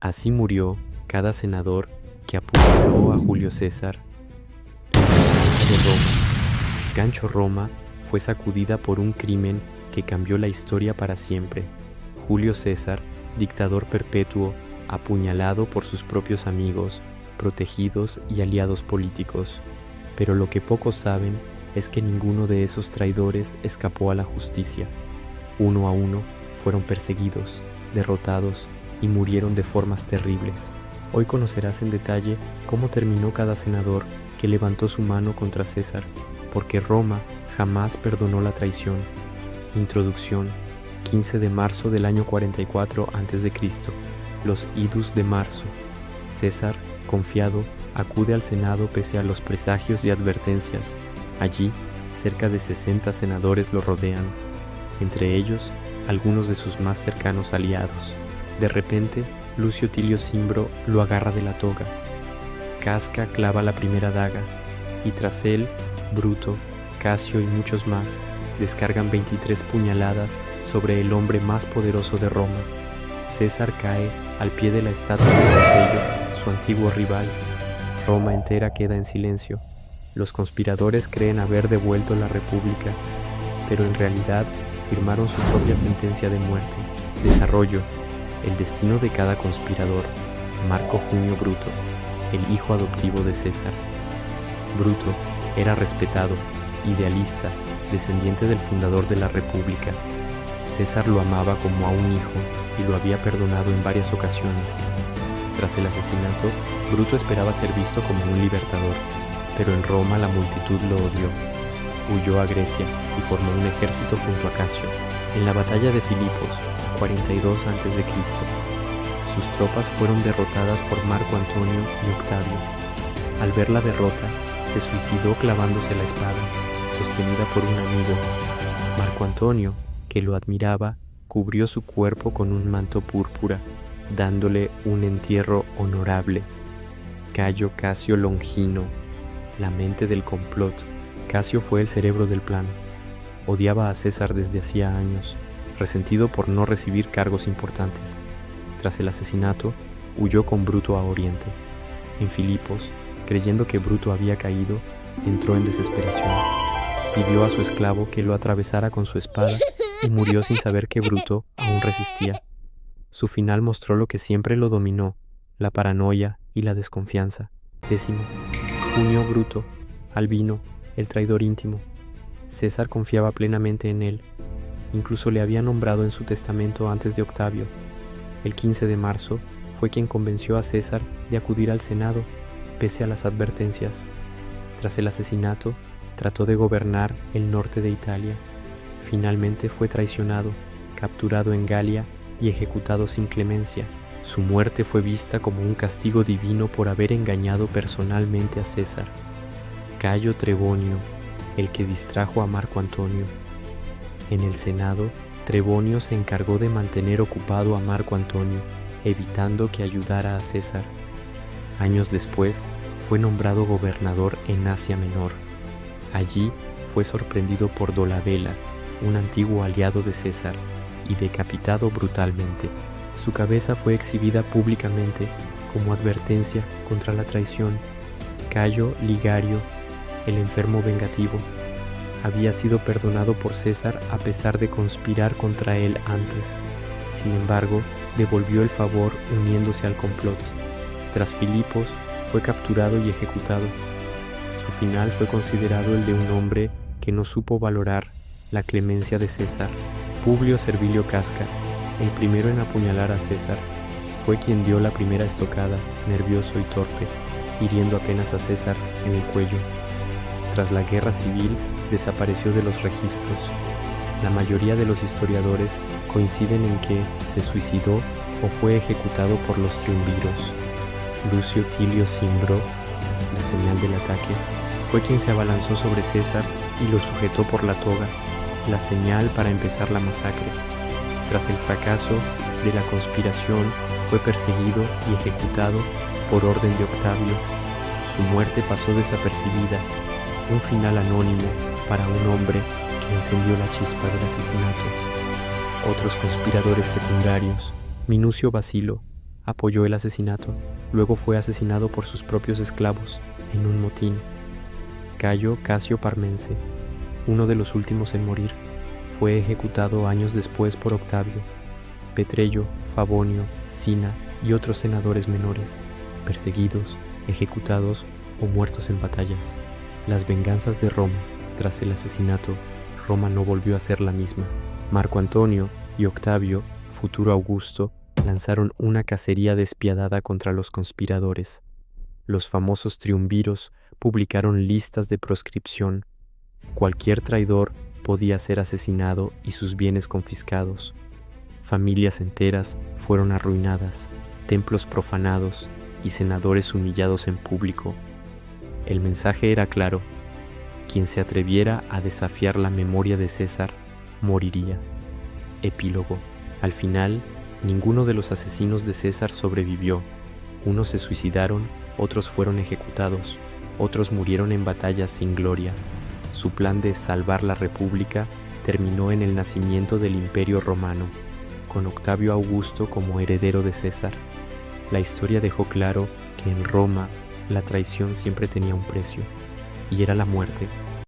Así murió cada senador que apuñaló a Julio César en la de Roma. Gancho Roma fue sacudida por un crimen que cambió la historia para siempre. Julio César, dictador perpetuo, apuñalado por sus propios amigos, protegidos y aliados políticos. Pero lo que pocos saben es que ninguno de esos traidores escapó a la justicia. Uno a uno fueron perseguidos, derrotados y murieron de formas terribles. Hoy conocerás en detalle cómo terminó cada senador que levantó su mano contra César, porque Roma jamás perdonó la traición. Introducción: 15 de marzo del año 44 a.C. Los idus de marzo. César, confiado, acude al Senado pese a los presagios y advertencias. Allí, cerca de 60 senadores lo rodean, entre ellos algunos de sus más cercanos aliados. De repente, Lucio Tilio Cimbro lo agarra de la toga. Casca clava la primera daga, y tras él, Bruto, Casio y muchos más descargan 23 puñaladas sobre el hombre más poderoso de Roma. César cae al pie de la estatua de Pompeyo, su antiguo rival. Roma entera queda en silencio. Los conspiradores creen haber devuelto la república, pero en realidad firmaron su propia sentencia de muerte. Desarrollo: el destino de cada conspirador. Marco Junio Bruto, el hijo adoptivo de César. Bruto era respetado, idealista, descendiente del fundador de la república. César lo amaba como a un hijo y lo había perdonado en varias ocasiones. Tras el asesinato, Bruto esperaba ser visto como un libertador, pero en Roma la multitud lo odió. Huyó a Grecia y formó un ejército junto a Casio. En la batalla de Filipos, 42 a.C., sus tropas fueron derrotadas por Marco Antonio y Octavio. Al ver la derrota, se suicidó clavándose la espada, sostenida por un amigo. Marco Antonio, que lo admiraba, cubrió su cuerpo con un manto púrpura, dándole un entierro honorable. Cayo Casio Longino, la mente del complot. Casio fue el cerebro del plan. Odiaba a César desde hacía años, resentido por no recibir cargos importantes. Tras el asesinato, huyó con Bruto a Oriente. En Filipos, creyendo que Bruto había caído, entró en desesperación. Pidió a su esclavo que lo atravesara con su espada y murió sin saber que Bruto aún resistía. Su final mostró lo que siempre lo dominó: la paranoia y la desconfianza. 10. Junio Bruto, Albino, el traidor íntimo. César confiaba plenamente en él. Incluso le había nombrado en su testamento antes de Octavio. El 15 de marzo fue quien convenció a César de acudir al Senado, pese a las advertencias. Tras el asesinato, trató de gobernar el norte de Italia. Finalmente fue traicionado, capturado en Galia y ejecutado sin clemencia. Su muerte fue vista como un castigo divino por haber engañado personalmente a César. Cayo Trebonio, el que distrajo a Marco Antonio. En el Senado, Trebonio se encargó de mantener ocupado a Marco Antonio, evitando que ayudara a César. Años después, fue nombrado gobernador en Asia Menor. Allí fue sorprendido por Dolabela, un antiguo aliado de César, y decapitado brutalmente. Su cabeza fue exhibida públicamente como advertencia contra la traición. Cayo Ligario, el enfermo vengativo, había sido perdonado por César a pesar de conspirar contra él antes. Sin embargo, devolvió el favor uniéndose al complot. Tras Filipos, fue capturado y ejecutado. Su final fue considerado el de un hombre que no supo valorar la clemencia de César. Publio Servilio Casca, el primero en apuñalar a César, fue quien dio la primera estocada, nervioso y torpe, hiriendo apenas a César en el cuello. Tras la guerra civil, desapareció de los registros. La mayoría de los historiadores coinciden en que se suicidó o fue ejecutado por los triunviros. Lucio Tilio Cimbro, la señal del ataque, fue quien se abalanzó sobre César y lo sujetó por la toga, la señal para empezar la masacre. Tras el fracaso de la conspiración, fue perseguido y ejecutado por orden de Octavio. Su muerte pasó desapercibida, un final anónimo para un hombre que encendió la chispa del asesinato. Otros conspiradores secundarios: Minucio Basilo, apoyó el asesinato. Luego fue asesinado por sus propios esclavos en un motín. Cayo Casio Parmense, uno de los últimos en morir, fue ejecutado años después por Octavio. Petrello, Favonio, Sina y otros senadores menores, perseguidos, ejecutados o muertos en batallas. Las venganzas de Roma. Tras el asesinato, Roma no volvió a ser la misma. Marco Antonio y Octavio, futuro Augusto, lanzaron una cacería despiadada contra los conspiradores. Los famosos triunviros publicaron listas de proscripción. Cualquier traidor podía ser asesinado y sus bienes confiscados. Familias enteras fueron arruinadas, templos profanados y senadores humillados en público. El mensaje era claro: quien se atreviera a desafiar la memoria de César moriría. Epílogo. Al final, ninguno de los asesinos de César sobrevivió. Unos se suicidaron, otros fueron ejecutados, otros murieron en batallas sin gloria. Su plan de salvar la República terminó en el nacimiento del Imperio Romano, con Octavio Augusto como heredero de César. La historia dejó claro que en Roma la traición siempre tenía un precio, y era la muerte.